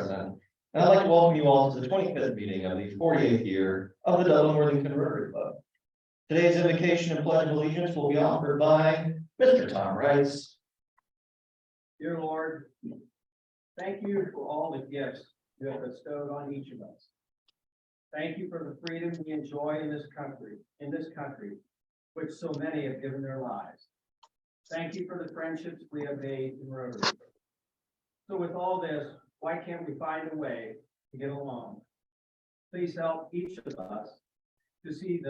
President, and I'd like to welcome you all to the 25th meeting of the 48th year of the Dublin Worthington Rotary Club. Today's invocation and pledge of allegiance will be offered by Mr. Tom Rice. Dear Lord, thank you for all the gifts you have bestowed on each of us. Thank you for the freedom we enjoy in this country, which so many have given their lives. Thank you for the friendships we have made in Rotary. So with all this, why can't we find a way to get along? Please help each of us to see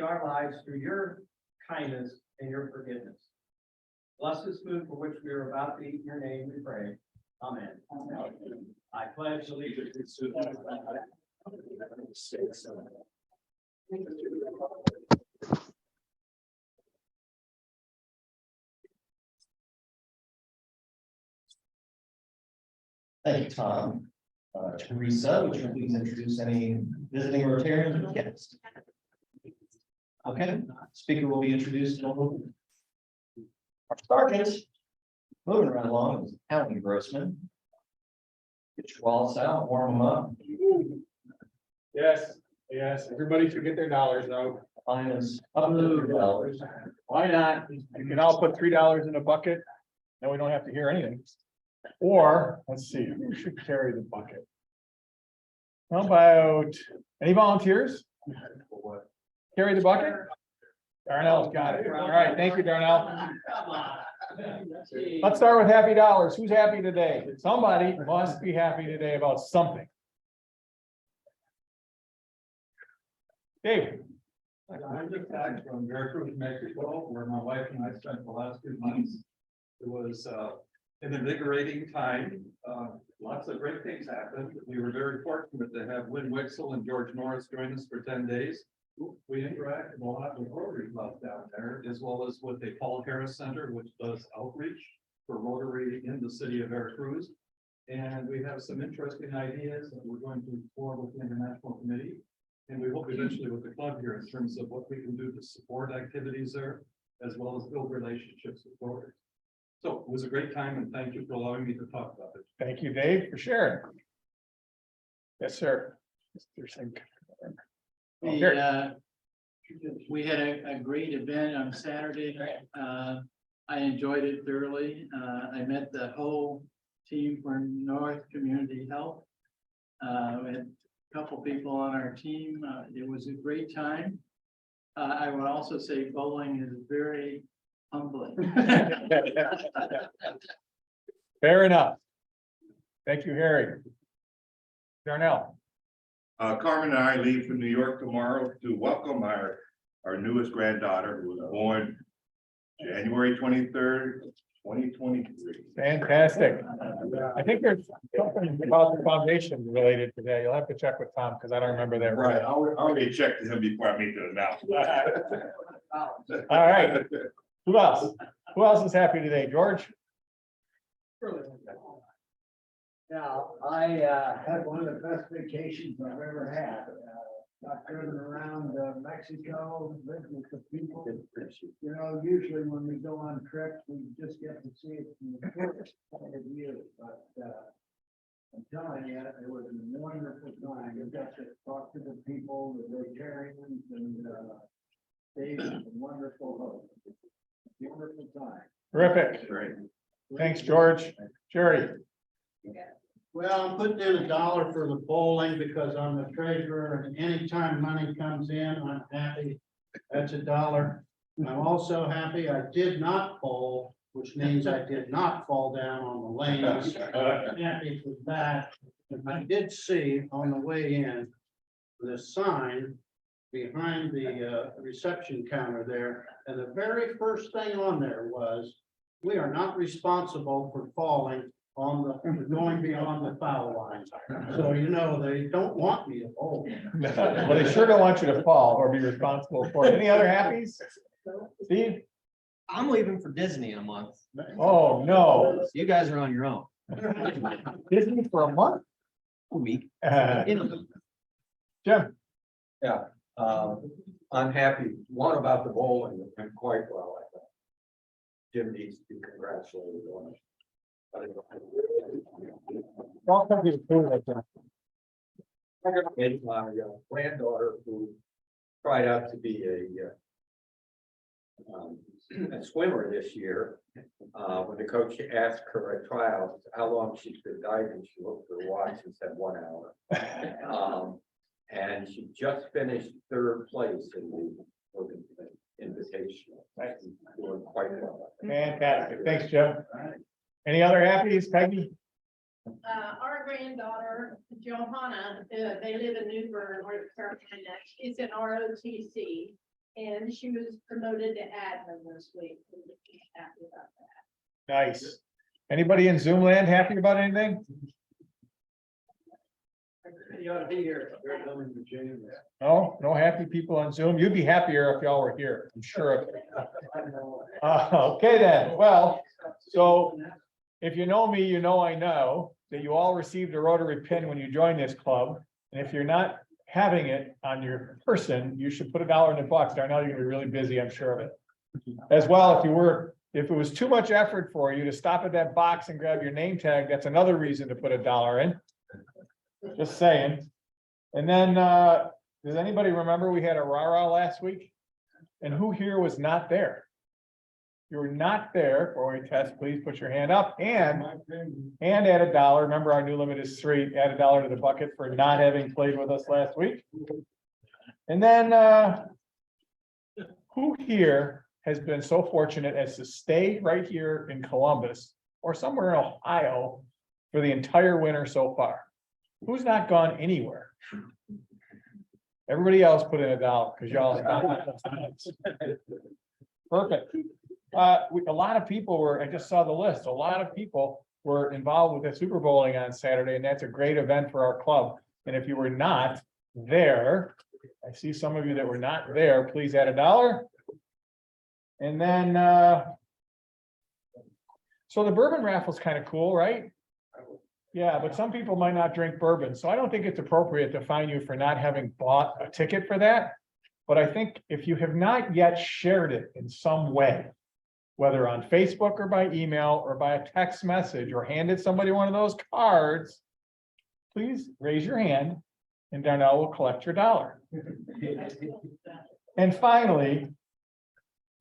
our lives through your kindness and your forgiveness. Bless this food for which we are about to eat in your name, we pray. Amen. I pledge allegiance to the United States. Thank you, Tom. Teresa, would you please introduce any visiting Rotarians or guests? Okay, speaker will be introduced in a little bit. Our sergeant, moving right along, is Alan Grossman. Get your wallets out, warm them up. Yes, everybody should get their dollars out. Fine as up to $3. Why not? You can all put $3 in a bucket, then we don't have to hear anything. Or, let's see, who should carry the bucket? How about, any volunteers? Carry the bucket? Darnell's got it. All right, thank you, Darnell. Let's start with happy dollars. Who's happy today? Somebody must be happy today about something. Dave. I'm just back from Veracruz, Mexico, where my wife and I spent the last 2 months. It was an invigorating time. Lots of great things happened. We were very fortunate to have Lynn Wixel and George Norris join us for 10 days. We interacted a lot with Rotary Club down there, as well as with the Paul Harris Center, which does outreach for Rotary in the city of Veracruz. And we have some interesting ideas that we're going to explore with the International Committee. And we hope eventually with the club here in terms of what we can do to support activities there, as well as build relationships with Rotary. So it was a great time, and thank you for allowing me to talk about it. Thank you, Dave, for sharing. Yes, sir. Mr. Sink. We had a great event on Saturday. I enjoyed it thoroughly. I met the whole team for North Community Health. We had a couple people on our team. It was a great time. I would also say bowling is very humbling. Fair enough. Thank you, Harry. Darnell. Carmen and I leave for New York tomorrow to welcome our newest granddaughter, who was born January 23rd, 2023. Fantastic. I think there's something about the foundation related today. You'll have to check with Tom because I don't remember that. Right, I already checked with him before I made the announcement. All right. Who else? Who else is happy today? George? Now, I had one of the best vacations I've ever had. Got driven around Mexico, lived with the people. You know, usually when we go on trips, we just get to see it from the first point of view. But I'm telling you, it was a wonderful time. You got to talk to the people, the Rotarians, and Dave was a wonderful host. Wonderful time. Terrific. Great. Thanks, George. Jerry? Well, I'm putting in $1 for the bowling because I'm the treasurer, and anytime money comes in, I'm happy. That's $1. I'm also happy I did not bowl, which means I did not fall down on the lanes. I'm happy for that. And I did see on the way in the sign behind the reception counter there, and the very first thing on there was, "We are not responsible for falling on the going beyond the foul line." So you know they don't want me to bowl. Well, they sure don't want you to fall or be responsible for it. Any other happies? Steve? I'm leaving for Disney in a month. Oh, no. You guys are on your own. Disney for a month? A week. Jim? Yeah, I'm happy. One about the bowling, it went quite well, I thought. Jim needs to be congratulated on it. Welcome to the pool like that. And my granddaughter who tried out to be a swimmer this year. When the coach asked her at trials how long she could dive, and she looked at her watch and said 1 hour. And she just finished 3rd place in the Worthington Invitational. Nice. Doing quite well. Fantastic. Thanks, Jim. Any other happies, Peggy? Our granddaughter, Johanna, they live in New Bern, North Carolina. She's in ROTC, and she was promoted to admin this week. We're happy about that. Nice. Anybody in Zoom land happy about anything? You ought to be here. No, no happy people on Zoom. You'd be happier if y'all were here, I'm sure of it. Okay then, well, so if you know me, you know I know that you all received a Rotary pin when you joined this club. And if you're not having it on your person, you should put $1 in the box. Darnell, you're gonna be really busy, I'm sure of it. As well, if it was too much effort for you to stop at that box and grab your name tag, that's another reason to put $1 in. Just saying. And then, does anybody remember we had a rah-rah last week? And who here was not there? You were not there for a test, please put your hand up and add $1. Remember, our new limit is 3. Add $1 to the bucket for not having played with us last week. And then who here has been so fortunate as to stay right here in Columbus or somewhere in Ohio for the entire winter so far? Who's not gone anywhere? Everybody else put in $1 because y'all. Perfect. A lot of people were, I just saw the list, a lot of people were involved with the Super Bowling on Saturday, and that's a great event for our club. And if you were not there, I see some of you that were not there, please add $1. And then, so the bourbon raffle is kind of cool, right? Yeah, but some people might not drink bourbon, so I don't think it's appropriate to fine you for not having bought a ticket for that. But I think if you have not yet shared it in some way, whether on Facebook or by email or by a text message or handed somebody one of those cards, please raise your hand and Darnell will collect your $1. And finally,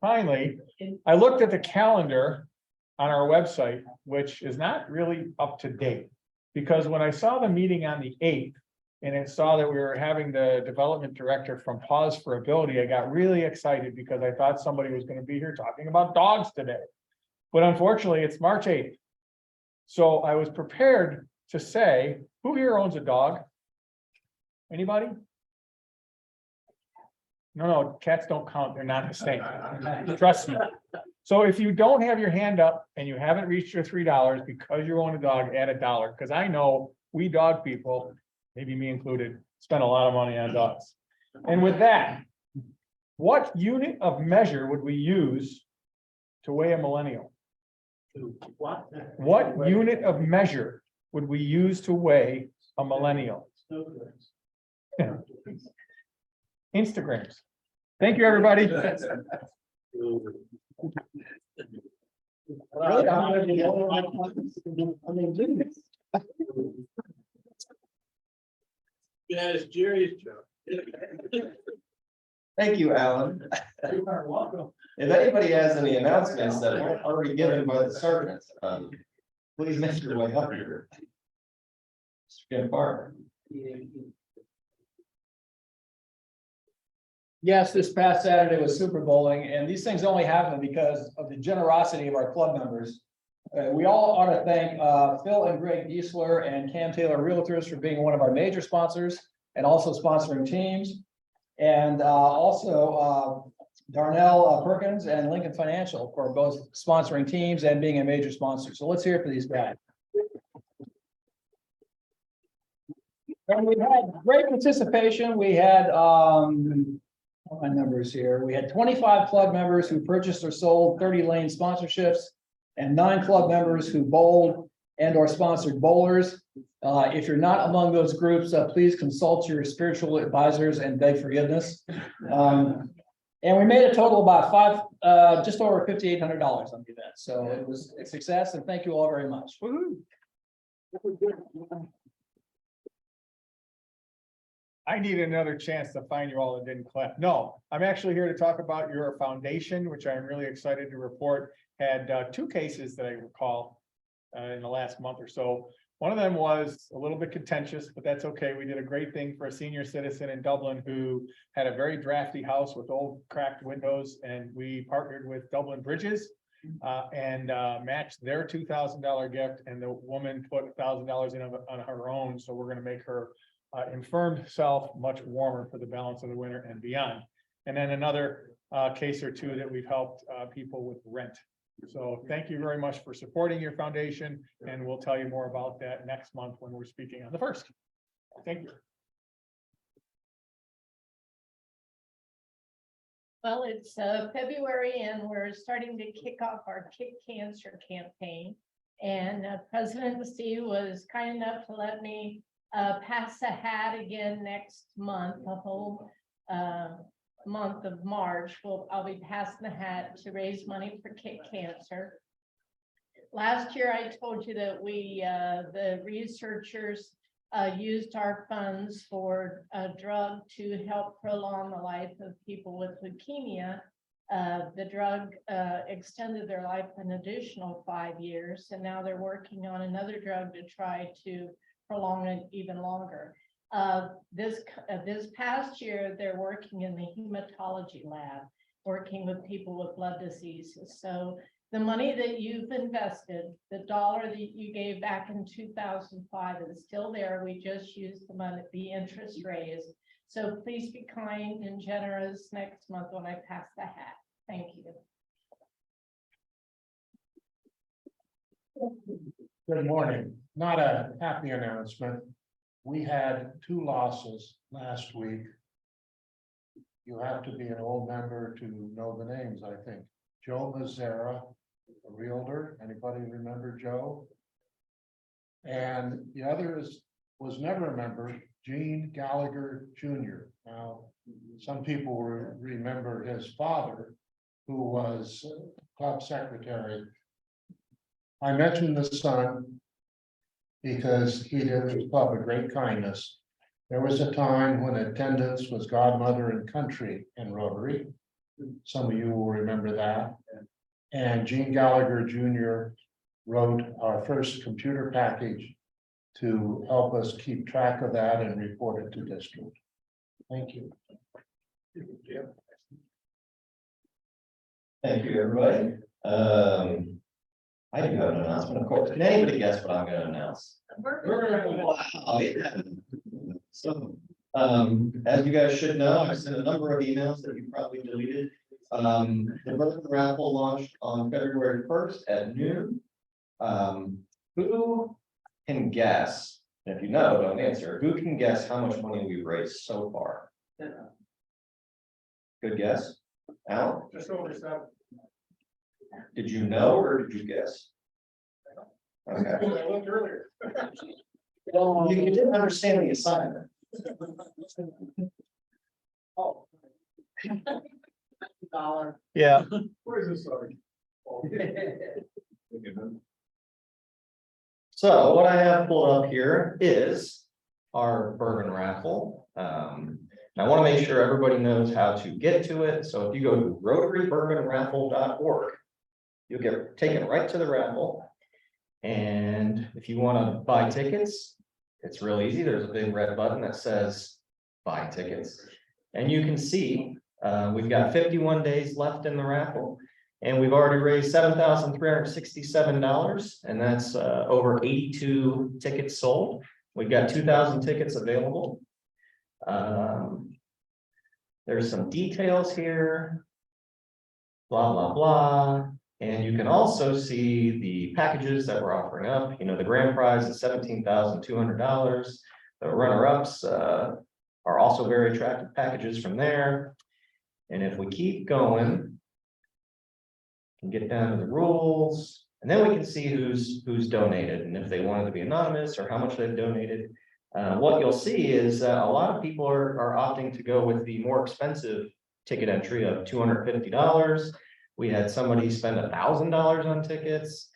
I looked at the calendar on our website, which is not really up to date. Because when I saw the meeting on the 8th, and it saw that we were having the development director from Pause for Ability, I got really excited because I thought somebody was going to be here talking about dogs today. But unfortunately, it's March 8th. So I was prepared to say, who here owns a dog? Anybody? No, cats don't count. They're not extinct. Trust me. So if you don't have your hand up and you haven't reached your $3 because you own a dog, add $1. Because I know we dog people, maybe me included, spend a lot of money on dogs. And with that, what unit of measure would we use to weigh a millennial? What unit of measure would we use to weigh a millennial? Instagrams. Thank you, everybody. Yeah, it's Jerry's job. Thank you, Alan. You are welcome. If anybody has any announcements that weren't already given by the sergeant, please make your way up here. Mr. Jim Barber. Yes, this past Saturday was Super Bowling, and these things only happen because of the generosity of our club members. We all ought to thank Phil and Greg Giesler and Cam Taylor Realtors for being one of our major sponsors and also sponsoring teams. And also Darnell Perkins and Lincoln Financial for both sponsoring teams and being a major sponsor. So let's hear it for these guys. And we had great participation. We had my numbers here. We had 25 club members who purchased or sold 30 lane sponsorships and 9 club members who bowled and or sponsored bowlers. If you're not among those groups, please consult your spiritual advisors and beg forgiveness. And we made a total of about just over $5,800 on the event. So it was a success, and thank you all very much. I need another chance to find you all that didn't clap. No, I'm actually here to talk about your foundation, which I'm really excited to report had two cases that I recall in the last month or so. One of them was a little bit contentious, but that's okay. We did a great thing for a senior citizen in Dublin who had a very drafty house with old cracked windows, and we partnered with Dublin Bridges and matched their $2,000 gift, and the woman put $1,000 in on her own. So we're going to make her infirmed self much warmer for the balance of the winter and beyond. And then another case or two that we've helped people with rent. So thank you very much for supporting your foundation, and we'll tell you more about that next month when we're speaking on the 1st. Thank you. Well, it's February and we're starting to kick off our Kick Cancer campaign. And President Steve was kind enough to let me pass the hat again next month, the whole month of March. I'll be passing the hat to raise money for Kick Cancer. Last year, I told you that the researchers used our funds for a drug to help prolong the life of people with leukemia. The drug extended their life an additional 5 years, and now they're working on another drug to try to prolong it even longer. This past year, they're working in the hematology lab, working with people with blood diseases. So the money that you've invested, the dollar that you gave back in 2005 is still there. We just used the money, the interest raised. So please be kind and generous next month when I pass the hat. Thank you. Good morning. Not a happy announcement. We had 2 losses last week. You have to be an old member to know the names, I think. Joe Mazzara, a realtor. Anybody remember Joe? And the other was never a member, Gene Gallagher Jr. Now, some people remember his father, who was club secretary. I mentioned the son because he did his club a great kindness. There was a time when attendance was godmother and country in Rotary. Some of you will remember that. And Gene Gallagher Jr. wrote our first computer package to help us keep track of that and report it to district. Thank you. Thank you, everybody. I do have an announcement, of course. Can anybody guess what I'm going to announce? Wow, yeah. So, as you guys should know, I sent a number of emails that you probably deleted. The Worthington raffle launched on February 1st at noon. Who can guess? If you know, don't answer. Who can guess how much money we've raised so far? Good guess. Alan? Just over 7. Did you know or did you guess? Okay. I looked earlier. You didn't understand the assignment. Oh. $1. Yeah. Where is this? Sorry. So what I have pulled up here is our bourbon raffle. I want to make sure everybody knows how to get to it. So if you go to rotarybourbonraffle.org, you'll get taken right to the raffle. And if you want to buy tickets, it's real easy. There's a big red button that says buy tickets. And you can see we've got 51 days left in the raffle. And we've already raised $7,367, and that's over 82 tickets sold. We've got 2,000 tickets available. There's some details here, blah, blah, blah. And you can also see the packages that we're offering up. You know, the grand prize is $17,200. The runner-ups are also very attractive packages from there. And if we keep going, can get down to the rules, and then we can see who's donated and if they wanted to be anonymous or how much they've donated. What you'll see is a lot of people are opting to go with the more expensive ticket entry of $250. We had somebody spend $1,000 on tickets,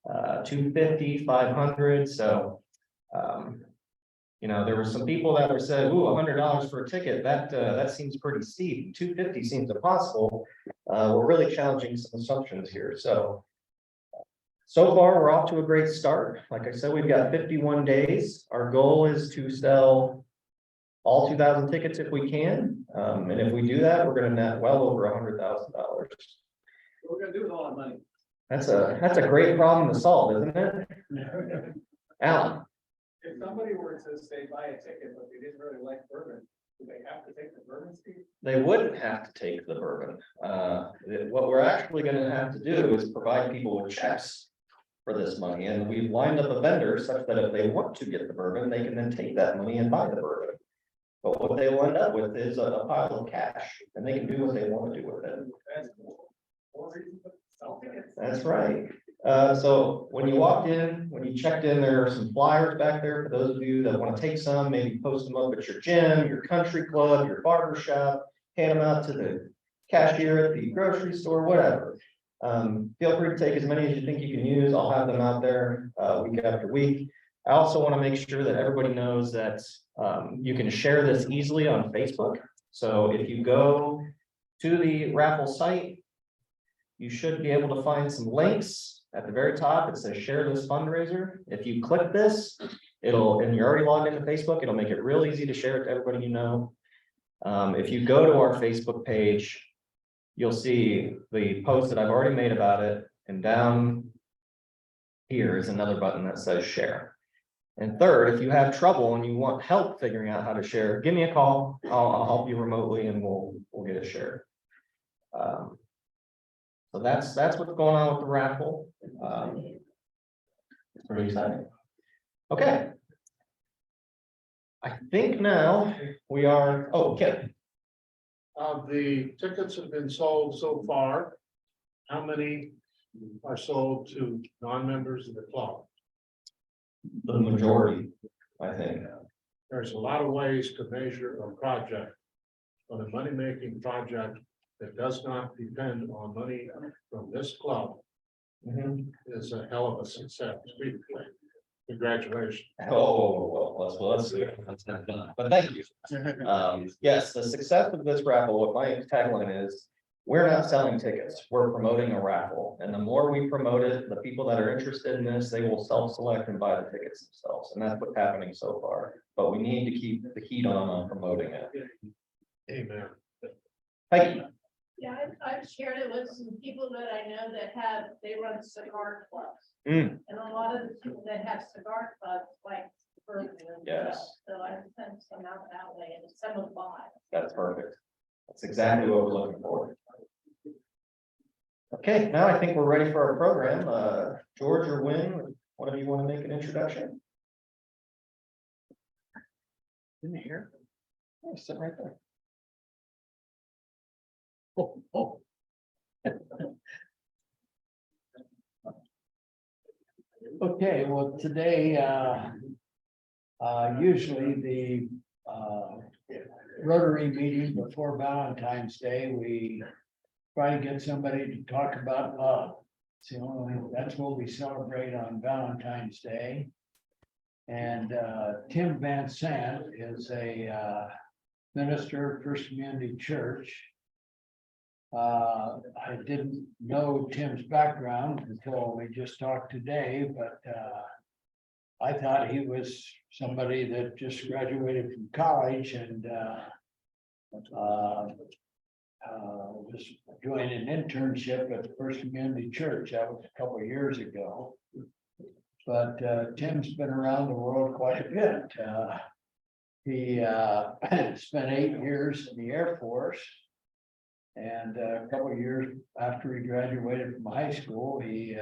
$250, $500. So You know, there were some people that were said, ooh, $100 for a ticket, that seems pretty steep, 250 seems impossible. We're really challenging some assumptions here, so. So far, we're off to a great start. Like I said, we've got 51 days. Our goal is to sell all 2,000 tickets if we can. And if we do that, we're gonna net well over $100,000. What we're gonna do with all that money? That's a great problem to solve, isn't it? Alan, If somebody were to say buy a ticket, but they didn't really like bourbon, do they have to take the bourbon fee? they wouldn't have to take the bourbon. What we're actually gonna have to do is provide people with checks for this money, and we've lined up a vendor such that if they want to get the bourbon, they can then take that money and buy the bourbon. But what they will end up with is a pile of cash, and they can do what they want to do with it. That's cool. More reason to sell tickets. That's right. So when you walked in, when you checked in, there are some flyers back there for those of you that want to take some, maybe post them up at your gym, your country club, your barber shop, hand them out to the cashier at the grocery store, whatever. Feel free to take as many as you think you can use. I'll have them out there week after week. I also want to make sure that everybody knows that you can share this easily on Facebook. So if you go to the raffle site, you should be able to find some links at the very top. It says share this fundraiser. If you click this, and you're already logged into Facebook, it'll make it real easy to share it to everybody you know. If you go to our Facebook page, you'll see the post that I've already made about it, and down here is another button that says share. And third, if you have trouble and you want help figuring out how to share, give me a call. I'll help you remotely and we'll get it shared. So that's what's going on with the raffle. It's pretty exciting. Okay. I think now we are, oh, Kim. The tickets have been sold so far. How many are sold to non-members of the club? The majority, I think. There's a lot of ways to measure a project. But a money-making project that does not depend on money from this club is a hell of a success. Congratulations. Oh, well, let's see. But thank you. Yes, the success of this raffle, what my tagline is, we're not selling tickets, we're promoting a raffle. And the more we promote it, the people that are interested in this, they will self-select and buy the tickets themselves. And that's what's happening so far. But we need to keep the heat on promoting it. Amen. Thank you. Yeah, I've shared it with some people that I know that they run cigar clubs. Mm. And a lot of the people that have cigar clubs, like. bourbon and Yes. stuff. So I sent some out that way and some have bought. That's perfect. That's exactly what we're looking for. Okay, now I think we're ready for our program. George or Wynn, one of you want to make an introduction? In here? Oh, sitting right there. Oh. Okay, well, today, usually the, Rotary meeting before Valentine's Day, we try to get somebody to talk about love. So that's what we celebrate on Valentine's Day. And, Tim Van Sant is a, minister of First Community Church. I didn't know Tim's background until we just talked today, but I thought he was somebody that just graduated from college and was doing an internship at the First Community Church. That was a couple of years ago. But Tim's been around the world quite a bit. He spent 8 years in the Air Force. And a couple of years after he graduated from high school, he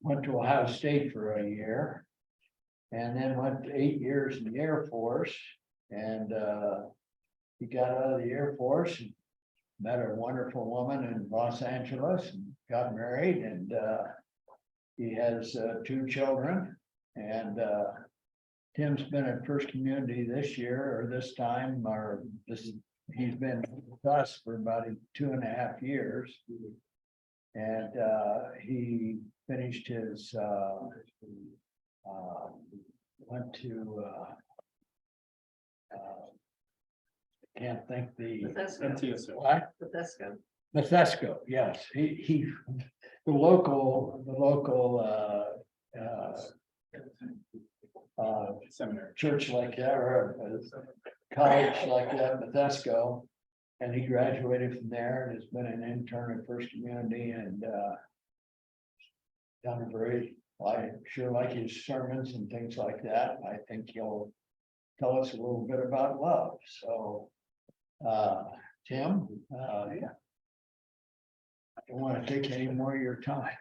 went to Ohio State for a year. And then went to 8 years in the Air Force. And he got out of the Air Force and met a wonderful woman in Los Angeles and got married. And he has 2 children. And Tim's been at First Community this year or this time, he's been with us for about 2.5 years. And he finished his, went to, can't think the. What? Methesco, yes, he, the local, Seminary. church like that, or a college like that, Methesco. And he graduated from there and has been an intern at First Community and, done a very, I sure like his sermons and things like that. I think he'll tell us a little bit about love, so. Tim, yeah. I don't want to take any more of your time.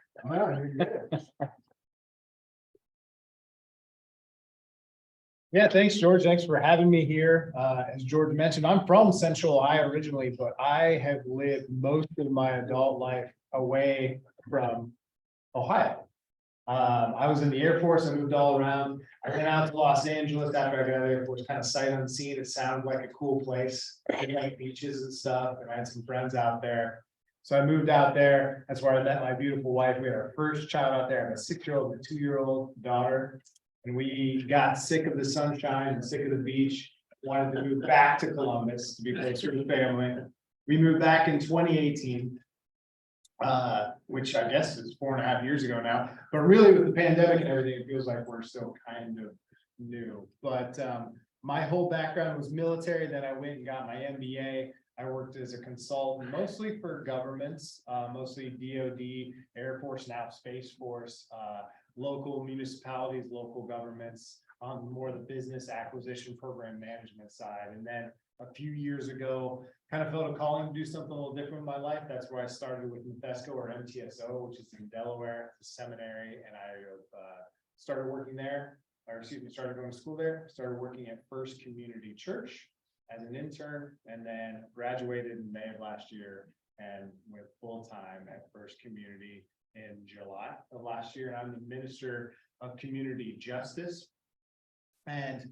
Yeah, thanks, George. Thanks for having me here. As George mentioned, I'm from Central Ohio originally, but I have lived most of my adult life away from Ohio. I was in the Air Force. I moved all around. I went out to Los Angeles after I got out of the Air Force, kind of sight unseen. It sounded like a cool place. I like beaches and stuff, and I had some friends out there. So I moved out there. That's where I met my beautiful wife. We had our first child out there. I have a 6-year-old and a 2-year-old daughter. And we got sick of the sunshine and sick of the beach, wanted to move back to Columbus to be closer to family. We moved back in 2018. Which I guess is 4.5 years ago now, but really with the pandemic and everything, it feels like we're still kind of new. But my whole background was military. Then I went and got my MBA. I worked as a consultant, mostly for governments, mostly DoD, Air Force, now Space Force, local municipalities, local governments, on more the business acquisition program management side. And then a few years ago, kind of felt a calling to do something a little different in my life. That's where I started with Methesco, or MTSO, which is in Delaware, the seminary, and I started working there, or excuse me, started going to school there, started working at First Community Church as an intern, and then graduated in May of last year and went full-time at First Community in July of last year. And I'm the Minister of Community Justice. And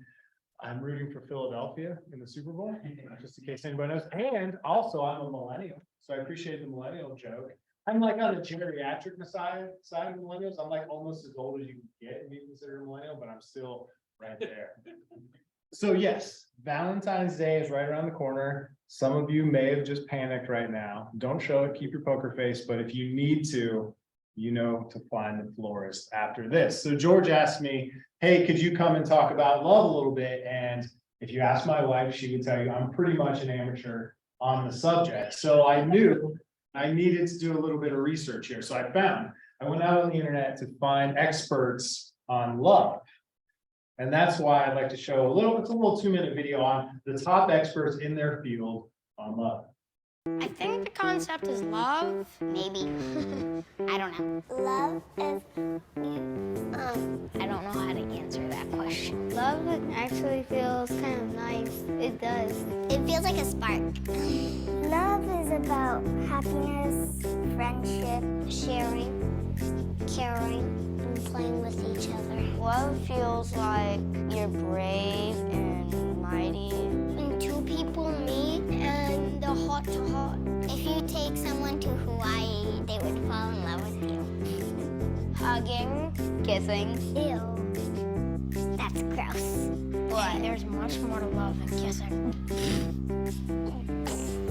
I'm rooting for Philadelphia in the Super Bowl, just in case anybody knows. And also I'm a millennial, so I appreciate the millennial joke. I'm like on the geriatric side of millennials. I'm like almost as old as you can get and be considered a millennial, but I'm still right there. So yes, Valentine's Day is right around the corner. Some of you may have just panicked right now. Don't show it, keep your poker face, but if you need to, you know to find the florist after this. So George asked me, hey, could you come and talk about love a little bit? And if you ask my wife, she would tell you I'm pretty much an amateur on the subject. So I knew I needed to do a little bit of research here. So I went out on the internet to find experts on love. And that's why I'd like to show it's a little 2-minute video on the top experts in their field on love. I think the concept is love, maybe. I don't know. Love is, I don't know how to answer that question. Love actually feels kind of nice. It does. It feels like a spark. Love is about happiness, friendship, sharing, caring, and playing with each other. Love feels like you're brave and mighty. When two people meet and they're heart to heart. If you take someone to Hawaii, they would fall in love with you. Hugging, kissing. Ew. That's gross. But there's much more to love than kissing.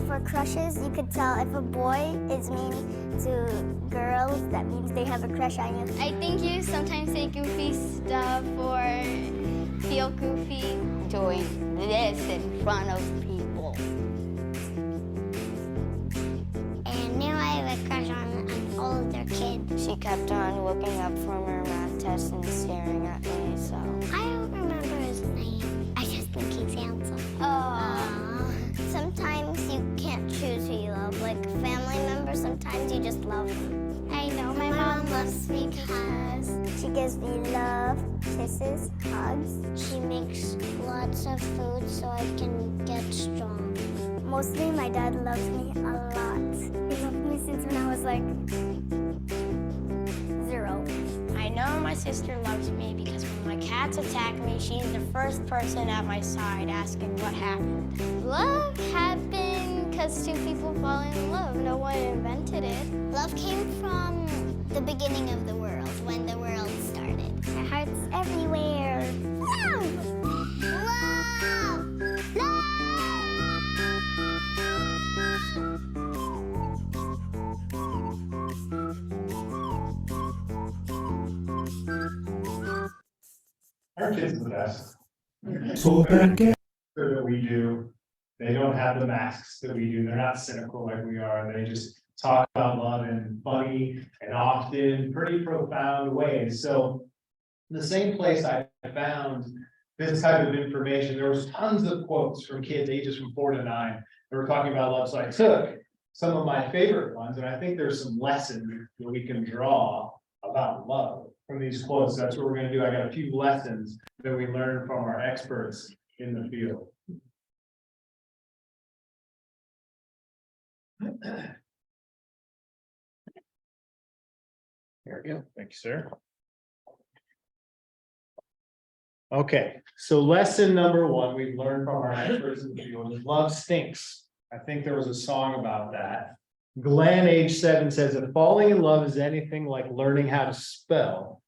For crushes, you could tell if a boy is mean to girls, that means they have a crush on you. I think you sometimes say goofy stuff or feel goofy doing this in front of people. And now I have a crush on all of their kids. She kept on looking up from her math test and staring at me, so. I don't remember his name. I just think he's handsome. Sometimes you can't choose who you love. Like family members, sometimes you just love them. I know my mom loves me because she gives me love, kisses, hugs. She makes lots of food so I can get strong. Mostly my dad loves me a lot. He loved me since when I was like 0. I know my sister loves me because when my cats attack me, she's the first person at my side asking what happened. Love happened because two people falling in love. No one invented it. Love came from the beginning of the world, when the world started. Hearts everywhere. Love! Love! Love! Our kids are the best. That we do. They don't have the masks that we do. They're not cynical like we are. They just talk about love in funny and often pretty profound ways. So the same place I found this type of information, there was tons of quotes from kids ages from 4 to 9 that were talking about love. So I took some of my favorite ones, and I think there's some lessons that we can draw about love from these quotes. That's what we're gonna do. I got a few lessons that we learned from our experts in the field. There we go. Thank you, sir. Okay, so lesson number 1, we've learned from our experts in the field is love stinks. I think there was a song about that. Glenn, age 7, says, if falling in love is anything like learning how to spell,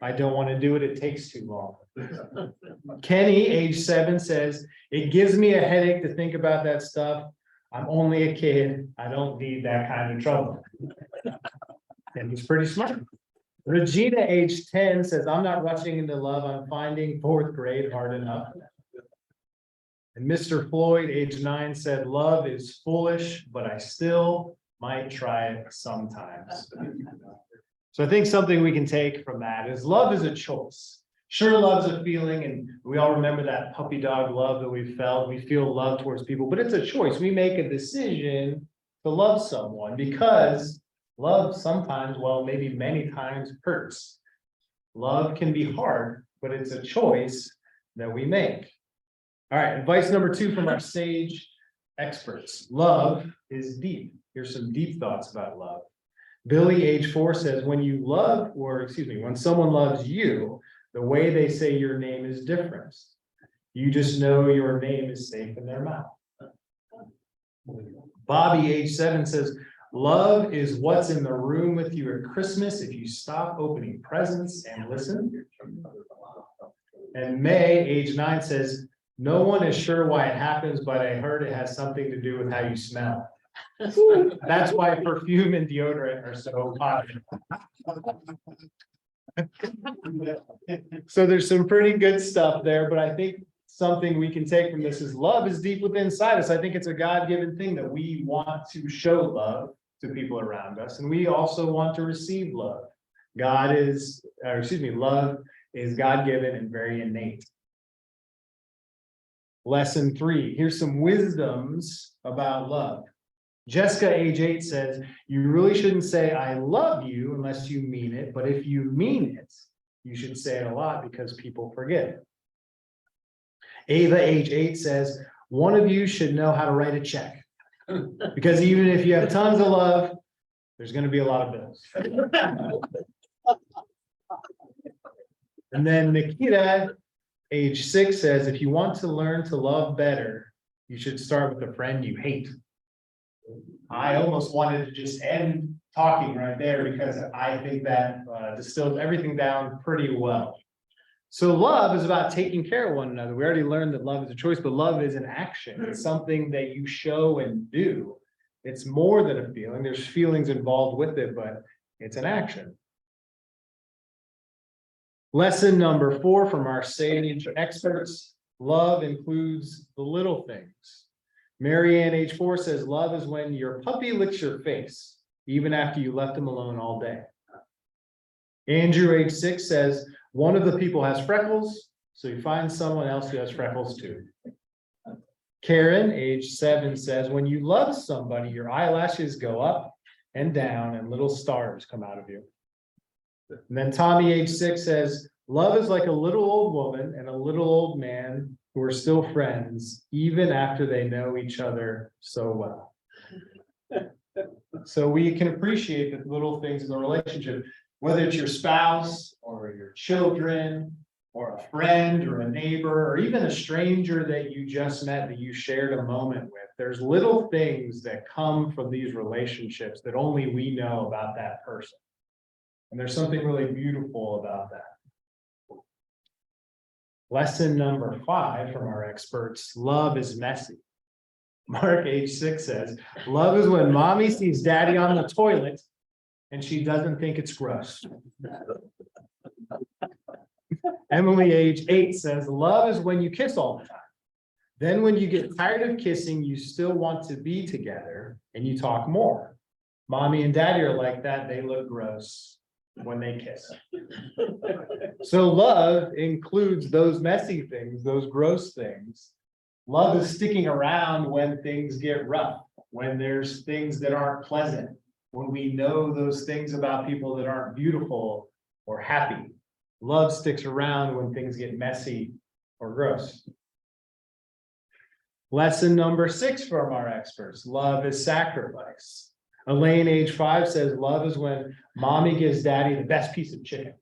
I don't want to do it. It takes too long. Kenny, age 7, says, it gives me a headache to think about that stuff. I'm only a kid. I don't need that kind of trouble. And he's pretty smart. Regina, age 10, says, I'm not rushing into love. I'm finding 4th grade hard enough. And Mr. Floyd, age 9, said, love is foolish, but I still might try it sometimes. So I think something we can take from that is love is a choice. Sure, love's a feeling, and we all remember that puppy dog love that we felt. We feel love towards people, but it's a choice. We make a decision to love someone because love sometimes, well, maybe many times hurts. Love can be hard, but it's a choice that we make. All right, advice number 2 from our sage experts. Love is deep. Here's some deep thoughts about love. Billy, age 4, says, when you love, or excuse me, when someone loves you, the way they say your name is different. You just know your name is safe in their mouth. Bobby, age 7, says, love is what's in the room with you at Christmas if you stop opening presents and listen. And May, age 9, says, no one is sure why it happens, but I heard it has something to do with how you smell. That's why perfume and deodorant are so popular. So there's some pretty good stuff there, but I think something we can take from this is love is deep within inside us. I think it's a God-given thing that we want to show love to people around us, and we also want to receive love. Love is God-given and very innate. Lesson 3, here's some wisdoms about love. Jessica, age 8, says, you really shouldn't say, I love you unless you mean it. But if you mean it, you should say it a lot because people forget. Ava, age 8, says, one of you should know how to write a check. Because even if you have tons of love, there's going to be a lot of bills. And then Nikita, age 6, says, if you want to learn to love better, you should start with a friend you hate. I almost wanted to just end talking right there because I think that distills everything down pretty well. So love is about taking care of one another. We already learned that love is a choice, but love is an action. It's something that you show and do. It's more than a feeling. There's feelings involved with it, but it's an action. Lesson number 4 from our sage experts, love includes the little things. Marianne, age 4, says, love is when your puppy licks your face, even after you left him alone all day. Andrew, age 6, says, one of the people has freckles, so you find someone else who has freckles too. Karen, age 7, says, when you love somebody, your eyelashes go up and down and little stars come out of you. And then Tommy, age 6, says, love is like a little old woman and a little old man who are still friends, even after they know each other so well. So we can appreciate the little things in the relationship, whether it's your spouse or your children or a friend or a neighbor, or even a stranger that you just met that you shared a moment with. There's little things that come from these relationships that only we know about that person. And there's something really beautiful about that. Lesson number 5 from our experts: love is messy. Mark, age 6, says, love is when mommy sees daddy on the toilet and she doesn't think it's gross. Emily, age 8, says, love is when you kiss all the time. Then when you get tired of kissing, you still want to be together and you talk more. Mommy and daddy are like that. They look gross when they kiss. So love includes those messy things, those gross things. Love is sticking around when things get rough, when there's things that aren't pleasant, when we know those things about people that aren't beautiful or happy. Love sticks around when things get messy or gross. Lesson number 6 from our experts: love is sacrifice. Elaine, age 5, says love is when mommy gives daddy the best piece of chicken.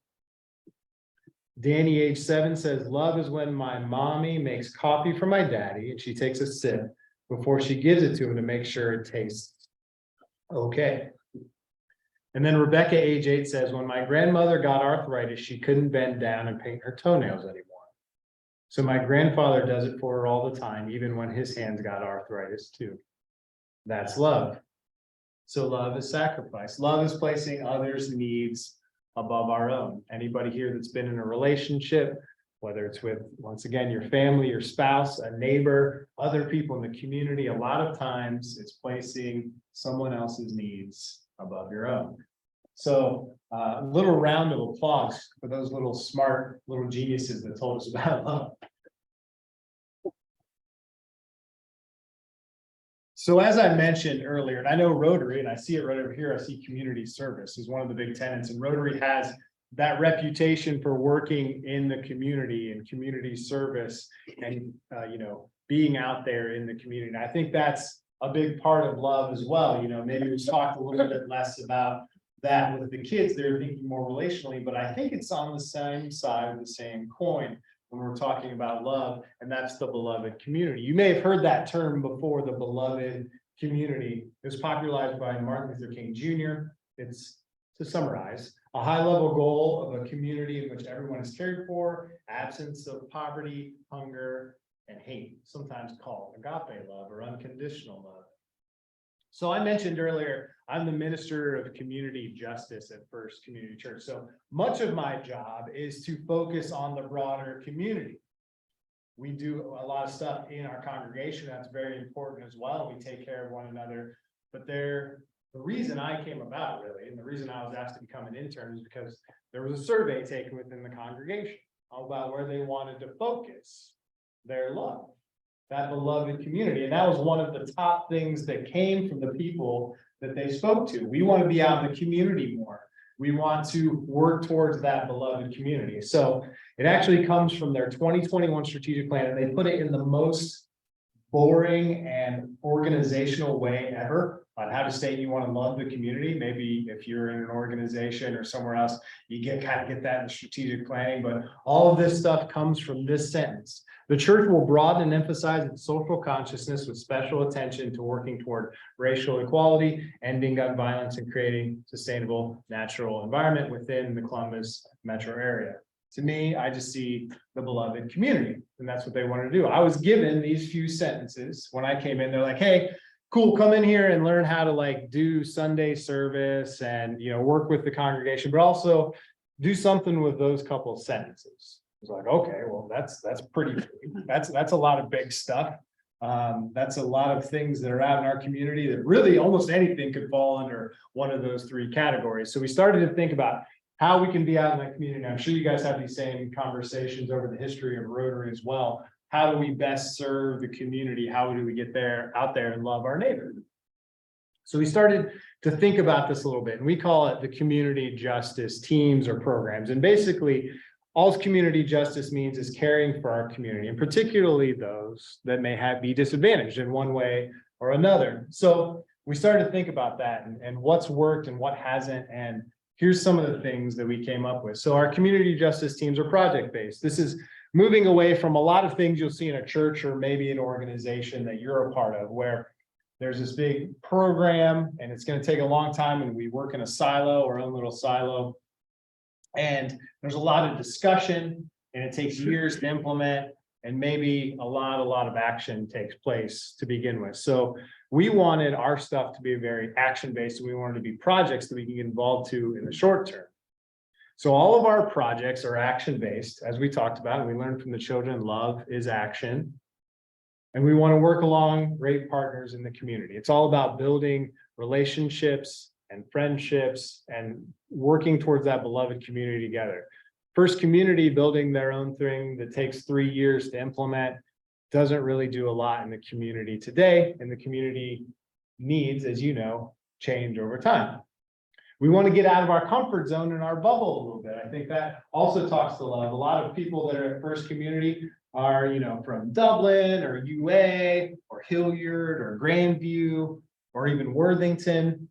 Danny, age 7, says love is when my mommy makes coffee for my daddy and she takes a sip before she gives it to him to make sure it tastes okay. And then Rebecca, age 8, says when my grandmother got arthritis, she couldn't bend down and paint her toenails anymore. So my grandfather does it for her all the time, even when his hands got arthritis too. That's love. So love is sacrifice. Love is placing others' needs above our own. Anybody here that's been in a relationship, whether it's with, once again, your family, your spouse, a neighbor, other people in the community, a lot of times it's placing someone else's needs above your own. So a little round of applause for those little smart little geniuses that told us about love. So as I mentioned earlier, and I know Rotary, and I see it right over here, I see community service is one of the big tenets, and Rotary has that reputation for working in the community and community service and, being out there in the community. And I think that's a big part of love as well. Maybe we talked a little bit less about that with the kids. They're thinking more relationally, but I think it's on the same side of the same coin when we're talking about love, and that's the beloved community. You may have heard that term before, the beloved community. It was popularized by Martin Luther King Jr. It's, to summarize, a high-level goal of a community in which everyone is cared for, absence of poverty, hunger, and hate, sometimes called agape love or unconditional love. So I mentioned earlier, I'm the minister of community justice at First Community Church. So much of my job is to focus on the broader community. We do a lot of stuff in our congregation. That's very important as well. We take care of one another. But the reason I came about really, and the reason I was asked to become an intern is because there was a survey taken within the congregation about where they wanted to focus their love, that beloved community. And that was one of the top things that came from the people that they spoke to. We want to be out in the community more. We want to work towards that beloved community. So it actually comes from their 2021 strategic plan, and they put it in the most boring and organizational way ever on how to say you want to love the community. Maybe if you're in an organization or somewhere else, you kind of get that in strategic planning, but all of this stuff comes from this sentence. The church will broaden and emphasize its social consciousness with special attention to working toward racial equality, ending gun violence, and creating sustainable natural environment within the Columbus metro area. To me, I just see the beloved community, and that's what they want to do. I was given these few sentences when I came in. They're like, hey, cool, come in here and learn how to do Sunday service and, work with the congregation, but also do something with those couple of sentences. It's like, okay, well, that's pretty big. That's a lot of big stuff. That's a lot of things that are out in our community that really almost anything could fall under one of those 3 categories. So we started to think about how we can be out in that community. I'm sure you guys have these same conversations over the history of Rotary as well. How do we best serve the community? How do we get out there and love our neighbor? So we started to think about this a little bit, and we call it the community justice teams or programs. And basically, all community justice means is caring for our community, and particularly those that may be disadvantaged in one way or another. So we started to think about that and what's worked and what hasn't. And here's some of the things that we came up with. So our community justice teams are project-based. This is moving away from a lot of things you'll see in a church or maybe an organization that you're a part of, where there's this big program and it's going to take a long time and we work in a silo, our own little silo. And there's a lot of discussion and it takes years to implement, and maybe a lot of action takes place to begin with. So we wanted our stuff to be very action-based. We wanted to be projects that we can get involved to in the short term. So all of our projects are action-based, as we talked about, and we learned from the children, love is action. And we want to work along great partners in the community. It's all about building relationships and friendships and working towards that beloved community together. First Community building their own thing that takes 3 years to implement doesn't really do a lot in the community today, and the community needs, as you know, change over time. We want to get out of our comfort zone and our bubble a little bit. I think that also talks to love. A lot of people that are at First Community are, from Dublin or UA or Hilliard or Grandview or even Worthington.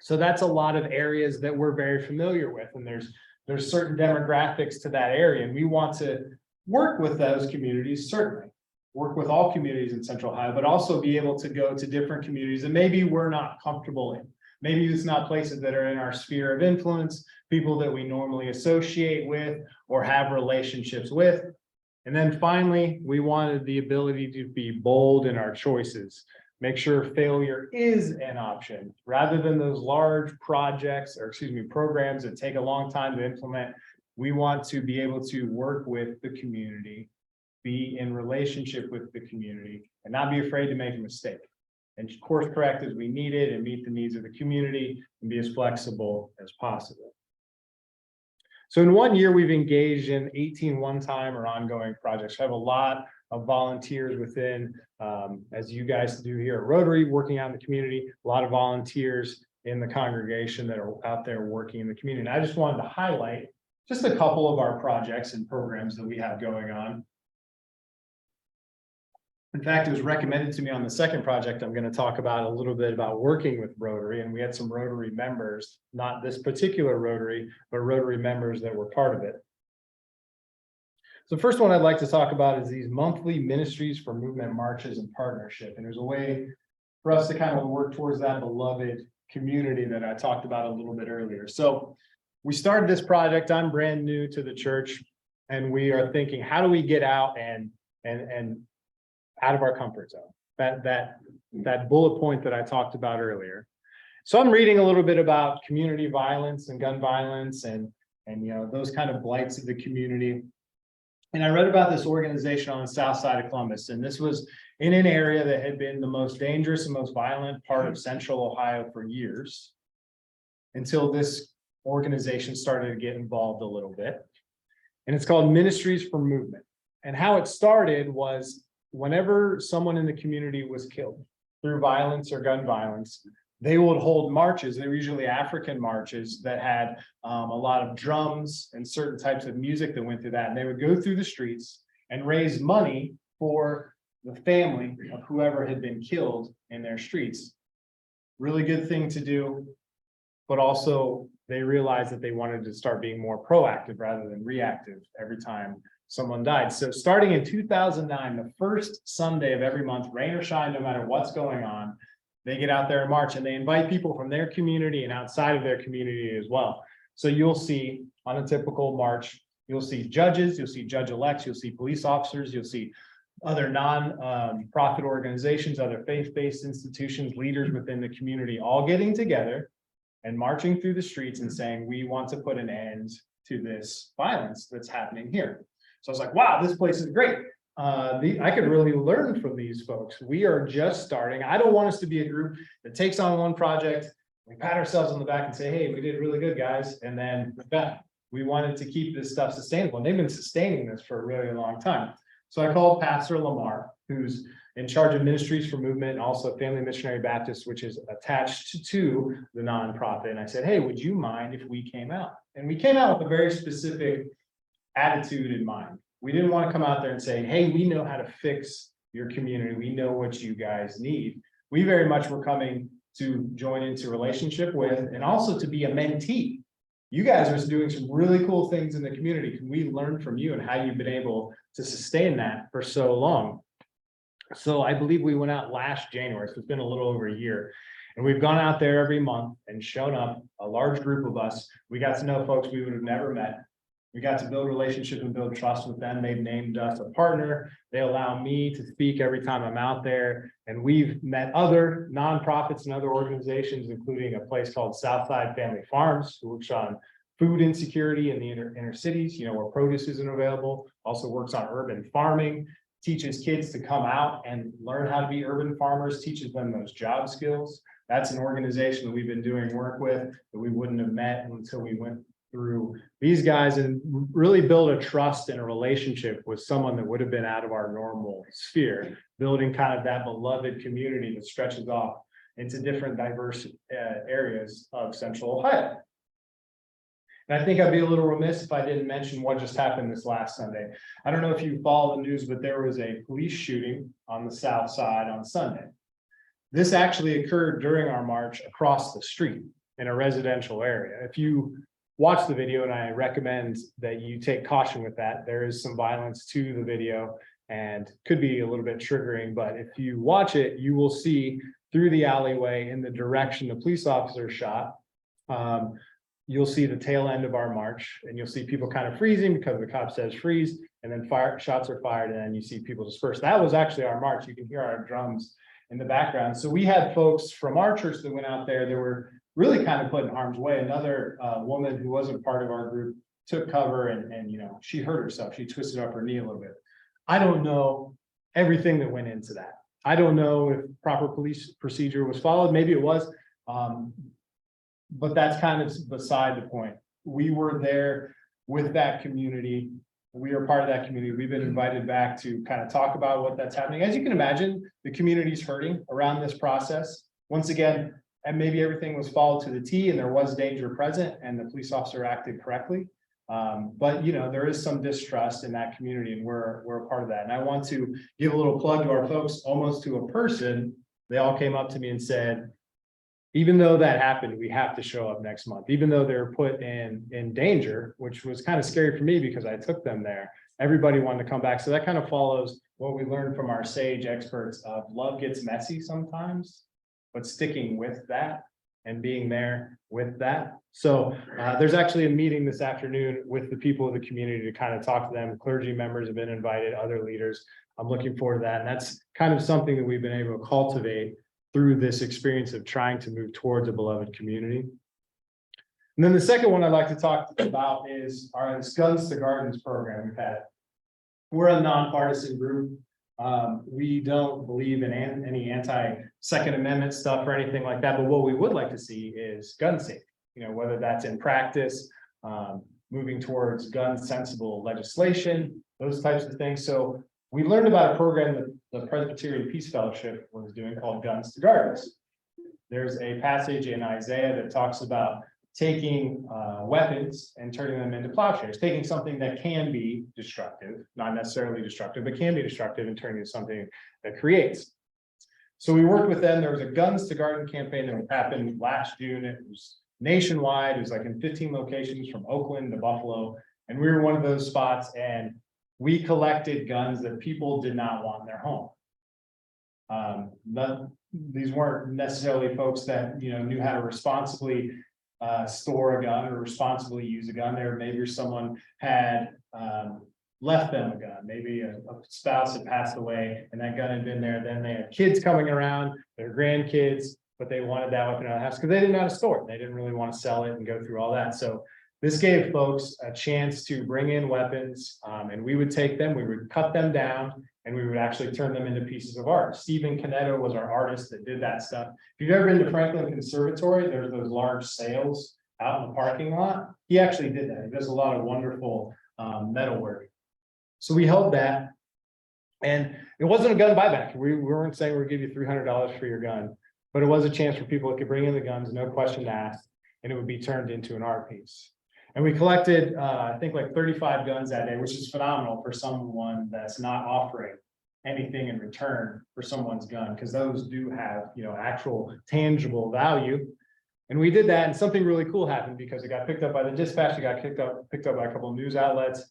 So that's a lot of areas that we're very familiar with, and there's certain demographics to that area, and we want to work with those communities, certainly work with all communities in Central Ohio, but also be able to go to different communities that maybe we're not comfortable in. Maybe it's not places that are in our sphere of influence, people that we normally associate with or have relationships with. And then finally, we wanted the ability to be bold in our choices. Make sure failure is an option rather than those large projects programs that take a long time to implement. We want to be able to work with the community, be in relationship with the community, and not be afraid to make a mistake. And course correct as we need it and meet the needs of the community and be as flexible as possible. So in 1 year, we've engaged in 18 one-time or ongoing projects. We have a lot of volunteers within, as you guys do here at Rotary, working out in the community, a lot of volunteers in the congregation that are out there working in the community. And I just wanted to highlight just a couple of our projects and programs that we have going on. In fact, it was recommended to me on the second project I'm going to talk about a little bit about working with Rotary, and we had some Rotary members, not this particular Rotary, but Rotary members that were part of it. So the first one I'd like to talk about is these monthly Ministries for Movement marches and partnership. And there's a way for us to kind of work towards that beloved community that I talked about a little bit earlier. So we started this project. I'm brand new to the church, and we are thinking, how do we get out and out of our comfort zone? That bullet point that I talked about earlier. So I'm reading a little bit about community violence and gun violence and those kind of blights of the community. And I read about this organization on the south side of Columbus, and this was in an area that had been the most dangerous and most violent part of Central Ohio for years, until this organization started to get involved a little bit. And it's called Ministries for Movement. And how it started was whenever someone in the community was killed through violence or gun violence, they would hold marches. They were usually African marches that had a lot of drums and certain types of music that went through that. And they would go through the streets and raise money for the family of whoever had been killed in their streets. Really good thing to do, but also they realized that they wanted to start being more proactive rather than reactive every time someone died. So starting in 2009, the first Sunday of every month, rain or shine, no matter what's going on, they get out there and march, and they invite people from their community and outside of their community as well. So you'll see on a typical march, you'll see judges, you'll see judge-elects, you'll see police officers, you'll see other non-profit organizations, other faith-based institutions, leaders within the community, all getting together and marching through the streets and saying, we want to put an end to this violence that's happening here. So I was like, wow, this place is great. I could really learn from these folks. We are just starting. I don't want us to be a group that takes on one project, we pat ourselves on the back and say, hey, we did really good, guys. And then we wanted to keep this stuff sustainable. And they've been sustaining this for a really long time. So I called Pastor Lamar, who's in charge of Ministries for Movement and also Family Missionary Baptist, which is attached to the nonprofit. And I said, hey, would you mind if we came out? And we came out with a very specific attitude in mind. We didn't want to come out there and say, hey, we know how to fix your community. We know what you guys need. We very much were coming to join into relationship with, and also to be a mentee you guys are doing some really cool things in the community. Can we learn from you and how you've been able to sustain that for so long? So I believe we went out last January, so it's been a little over a year. And we've gone out there every month and shown up, a large group of us. We got to know folks we would have never met. We got to build relationship and build trust with them. They've named us a partner. They allow me to speak every time I'm out there. And we've met other nonprofits and other organizations, including a place called Southside Family Farms, who works on food insecurity in the inner cities, you know, where produce isn't available. Also works on urban farming, teaches kids to come out and learn how to be urban farmers, teaches them those job skills. That's an organization that we've been doing work with that we wouldn't have met until we went through these guys and really build a trust and a relationship with someone that would have been out of our normal sphere, building kind of that beloved community that stretches off into different diverse areas of Central Ohio. And I think I'd be a little remiss if I didn't mention what just happened this last Sunday. I don't know if you follow the news, but there was a police shooting on the south side on Sunday. This actually occurred during our march across the street in a residential area. If you watch the video, and I recommend that you take caution with that, there is some violence to the video and could be a little bit triggering, but if you watch it, you will see through the alleyway in the direction the police officer shot. You'll see the tail end of our march, and you'll see people kind of freezing because the cop says freeze, and then shots are fired, and then you see people disperse. That was actually our march. You can hear our drums in the background. So we had folks from our church that went out there that were really kind of put in harm's way. Another woman who wasn't part of our group took cover and you know, she hurt herself. She twisted up her knee a little bit. I don't know everything that went into that. I don't know if proper police procedure was followed. Maybe it was, but that's kind of beside the point. We were there with that community. We are part of that community. We've been invited back to kind of talk about what that's happening. As you can imagine, the community's hurting around this process. Once again, and maybe everything was followed to the T and there was danger present and the police officer acted correctly. But you know, there is some distrust in that community and we're a part of that. And I want to give a little plug to our folks, almost to a person. They all came up to me and said, even though that happened, we have to show up next month, even though they're put in danger, which was kind of scary for me because I took them there. Everybody wanted to come back. So that kind of follows what we learned from our sage experts of love gets messy sometimes, but sticking with that and being there with that. So there's actually a meeting this afternoon with the people of the community to kind of talk to them. Clergy members have been invited, other leaders. I'm looking forward to that. And that's kind of something that we've been able to cultivate through this experience of trying to move towards a beloved community. And then the second one I'd like to talk about is our Guns to Gardens program we've had. We're a nonpartisan group. We don't believe in any anti-Second Amendment stuff or anything like that, but what we would like to see is gun safety, you know, whether that's in practice, moving towards gun-sensible legislation, those types of things. So we learned about a program that the Presbyterian Peace Fellowship was doing called Guns to Gardens. There's a passage in Isaiah that talks about taking weapons and turning them into plowshares, taking something that can be destructive, not necessarily destructive, but can be destructive and turning it into something that creates. So we worked with them. There was a Guns to Garden campaign that happened last June. It was nationwide. It was like in 15 locations from Oakland to Buffalo. And we were one of those spots, and we collected guns that people did not want in their home. These weren't necessarily folks that, you know, knew how to responsibly store a gun or responsibly use a gun. There, maybe someone had left them a gun. Maybe a spouse had passed away and that gun had been there. Then they had kids coming around, their grandkids, but they wanted that weapon out of the house because they didn't know how to store it. They didn't really want to sell it and go through all that. So this gave folks a chance to bring in weapons, and we would take them, we would cut them down, and we would actually turn them into pieces of art. Stephen Canetto was our artist that did that stuff. If you've ever been to Franklin Conservatory, there's those large sails out in the parking lot. He actually did that. He does a lot of wonderful metal work. So we held that, and it wasn't a gun buyback. We weren't saying we'll give you $300 for your gun, but it was a chance for people that could bring in the guns, no question asked, and it would be turned into an art piece. And we collected, I think like 35 guns that day, which is phenomenal for someone that's not offering anything in return for someone's gun, because those do have, you know, actual tangible value. And we did that, and something really cool happened because it got picked up by the dispatch, it got picked up by a couple of news outlets.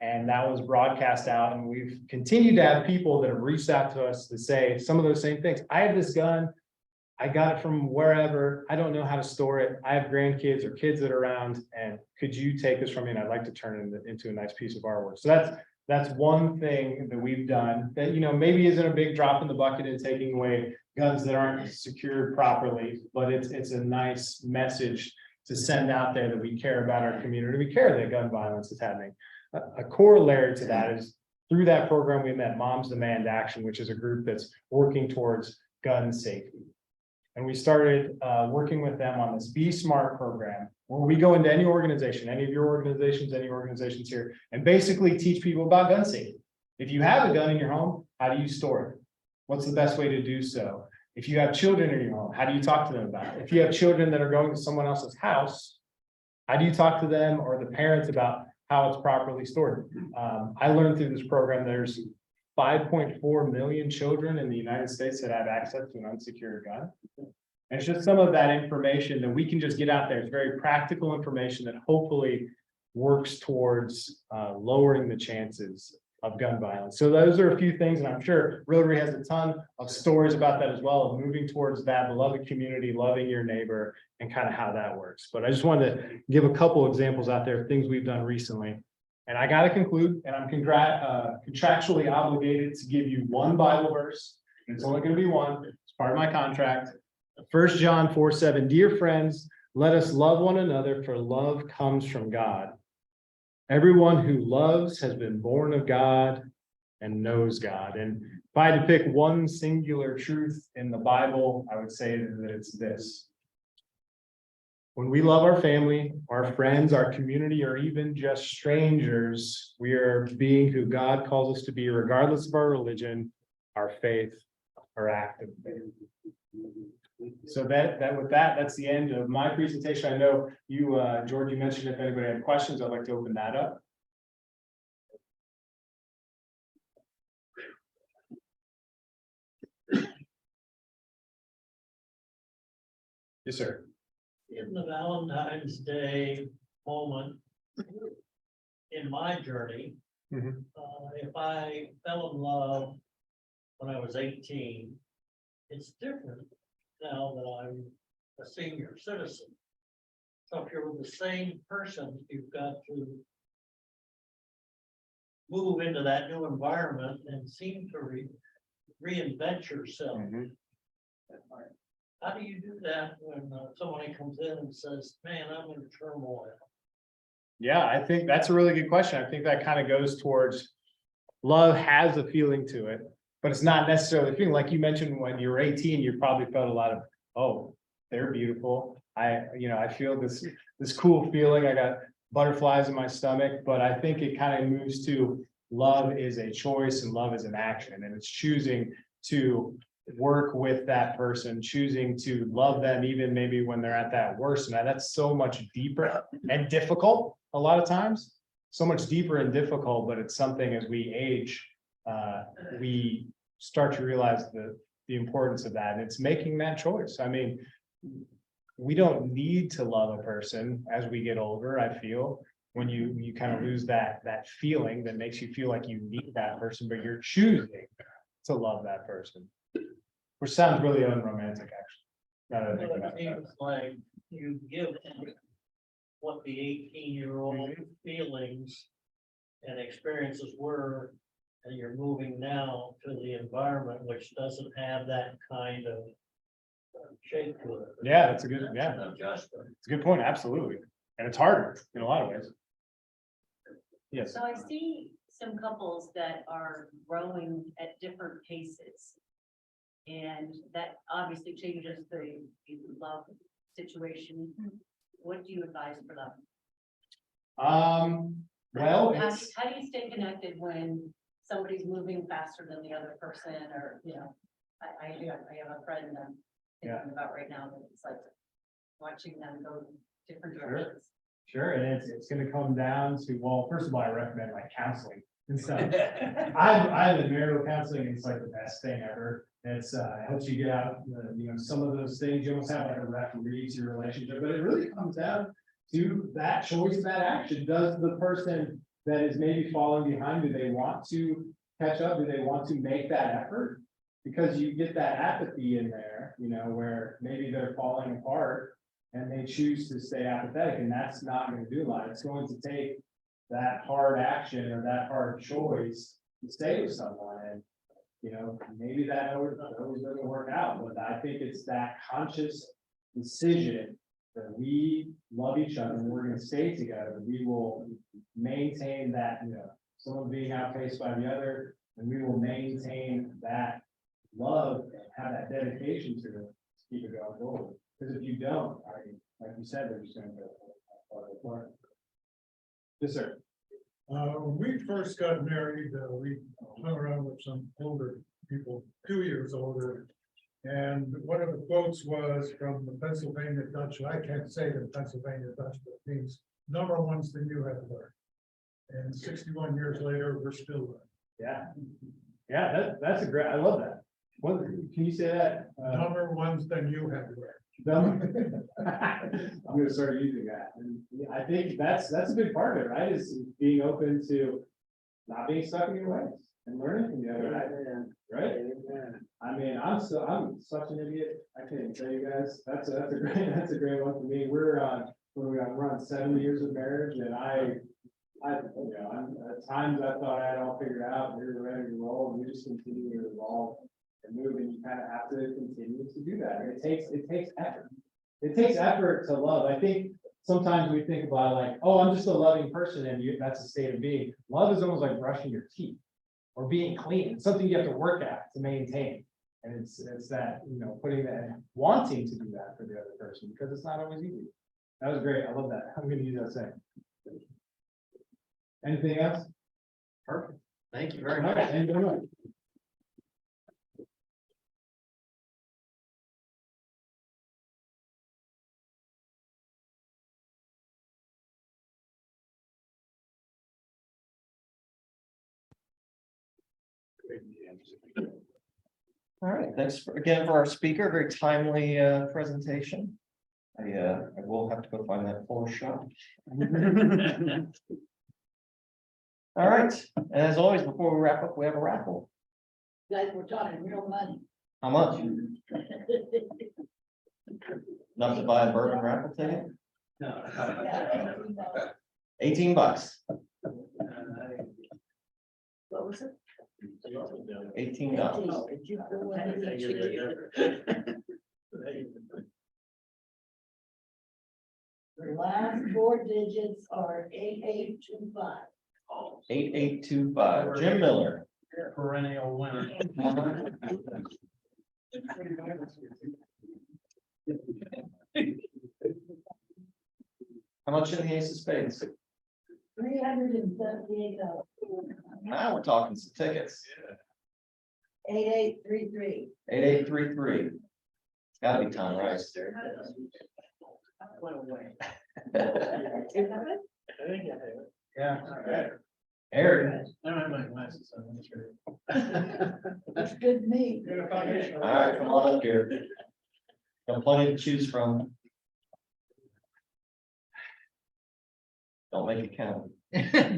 And that was broadcast out, and we've continued to have people that have reached out to us to say some of those same things. I have this gun. I got it from wherever. I don't know how to store it. I have grandkids or kids that are around, and could you take this from me? And I'd like to turn it into a nice piece of artwork. So that's one thing that we've done that, maybe isn't a big drop in the bucket in taking away guns that aren't secured properly, but it's a nice message to send out there that we care about our community. We care that gun violence is happening. A corollary to that is through that program, we met Moms Demand Action, which is a group that's working towards gun safety. And we started working with them on this Be Smart program, where we go into any organization, any of your organizations, any organizations here, and basically teach people about gun safety. If you have a gun in your home, how do you store it? What's the best way to do so? If you have children in your home, how do you talk to them about it? If you have children that are going to someone else's house, how do you talk to them or the parents about how it's properly stored? I learned through this program, there's 5.4 million children in the United States that have access to an unsecured gun. And it's just some of that information that we can just get out there. It's very practical information that hopefully works towards lowering the chances of gun violence. So those are a few things, and I'm sure Rotary has a ton of stories about that as well, of moving towards that beloved community, loving your neighbor, and kind of how that works. But I just wanted to give a couple examples out there of things we've done recently. And I got to conclude, and I'm contractually obligated to give you one Bible verse. And it's only going to be one. It's part of my contract. 1 John 4:7, dear friends, let us love one another, for love comes from God. Everyone who loves has been born of God and knows God. And if I had to pick one singular truth in the Bible, I would say that it's this. When we love our family, our friends, our community, or even just strangers, we are being who God calls us to be, regardless of our religion, our faith, or act of faith. So that's the end of my presentation. I know you, George, you mentioned if anybody had questions, I'd like to open that up. Yes, sir. In the Valentine's Day moment in my journey, Mhm. if I fell in love when I was 18, it's different now that I'm a senior citizen. So if you're with the same person, you've got to move into that new environment and seem to reinvent yourself. Mhm. How do you do that when somebody comes in and says, man, I'm in turmoil? Yeah, I think that's a really good question. I think that kind of goes towards love has a feeling to it, but it's not necessarily a feeling. Like you mentioned, when you were 18, you probably felt a lot of, oh, they're beautiful. I feel this cool feeling. I got butterflies in my stomach, but I think it kind of moves to love is a choice and love is an action, and it's choosing to work with that person, choosing to love them even maybe when they're at that worst. And that's so much deeper and difficult a lot of times, so much deeper and difficult, but it's something as we age, we start to realize the importance of that. And it's making that choice. I mean, we don't need to love a person as we get older. I feel when you kind of lose that feeling that makes you feel like you need that person, but you're choosing to love that person, which sounds really unromantic, actually. Now that I think Well, about it it. seems like you give what the 18-year-old feelings and experiences were, and you're moving now to the environment which doesn't have that kind of shape to it. Yeah, that's a good, Adjustment. it's a good point, absolutely. And it's harder in a lot of ways. Yes. So I see some couples that are growing at different paces. And that obviously changes the love situation. What do you advise for them? Well, How it's, do you stay connected when somebody's moving faster than the other person, or, I have a friend I'm thinking about right now, that it's like watching them go different directions. sure, and it's gonna come down to, well, first of all, I recommend like counseling and stuff. I've been marital counseling, and it's like the best thing ever. It's helps you get out, some of those things, you almost have like a referee to your relationship, but it really comes down to that choice, that action. Does the person that is maybe falling behind, do they want to catch up? Do they want to make that effort? Because you get that apathy in there, where maybe they're falling apart and they choose to stay apathetic, and that's not going to do a lot. It's going to take that hard action or that hard choice to stay with someone. And, maybe that always doesn't work out, but I think it's that conscious decision that we love each other and we're going to stay together. We will maintain that, someone being outpaced by the other, and we will maintain that love and have that dedication to it, to keep it going forward. Because if you don't, like you said, they're just going to go apart. Yes, sir. When we first got married, we hung around with some older people, 2 years older. And one of the quotes was from the Pennsylvania Dutch, and I can't say the Pennsylvania Dutch, but it means number one's than you have learned. And 61 years later, we're still learning. Yeah. Yeah, that's a great, I love that. What, can you say that? Number one's than you have learned. I'm gonna start using that. And I think that's a big part of it, right? Is being open to not being stuck in your ways and learning from the other, right? I mean, I'm such an idiot. I can't tell you guys. That's a great one for me. We're on 7 years of marriage, and I'm at times I thought I had all figured out, and we were ready to roll, and we just continue to evolve and move, and you kind of have to continue to do that. And it takes effort. It takes effort to love. I think sometimes we think about like, oh, I'm just a loving person, and that's a state of being. Love is almost like brushing your teeth or being clean. It's something you have to work at to maintain. And it's that, putting that, wanting to do that for the other person, because it's not always easy. That was great. I love that. I'm gonna use that saying. Anything else? Perfect. Thank you very All much. right, thank you very much. All right, thanks again for our speaker, very timely presentation. I will have to go find that floor shot. All right, and as always, before we wrap up, we have a raffle. Guys, we're talking real money. How much? Enough to buy a bourbon raffle ticket? 18 bucks. What was it? $18. The last four digits are 8825. 8825. Jim Miller. Perennial winner. How much in the ace of spades? $378. Now we're talking some tickets. 8833. 8833. It's gotta be Tom Rice. Yeah. Eric. I don't have my glasses on. That's good to me. All right, come on up here. Got plenty to choose from. Don't make it count.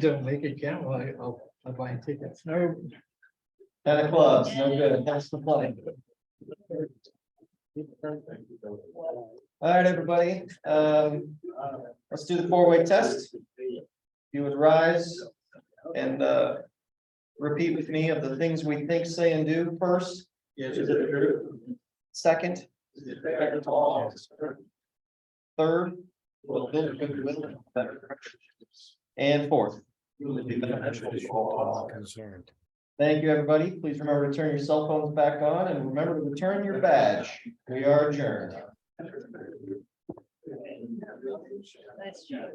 Don't make it count, I'll buy tickets. No. 10 of clubs, no good. That's the play. All right, everybody. Let's do the four-way test. You would rise and repeat with me of the things we think, say, and do first. Yes. Is it true? Second. Third. And fourth. Concerned. Thank you, everybody. Please remember to turn your cell phones back on and remember to return your badge. We are adjourned. Nice job.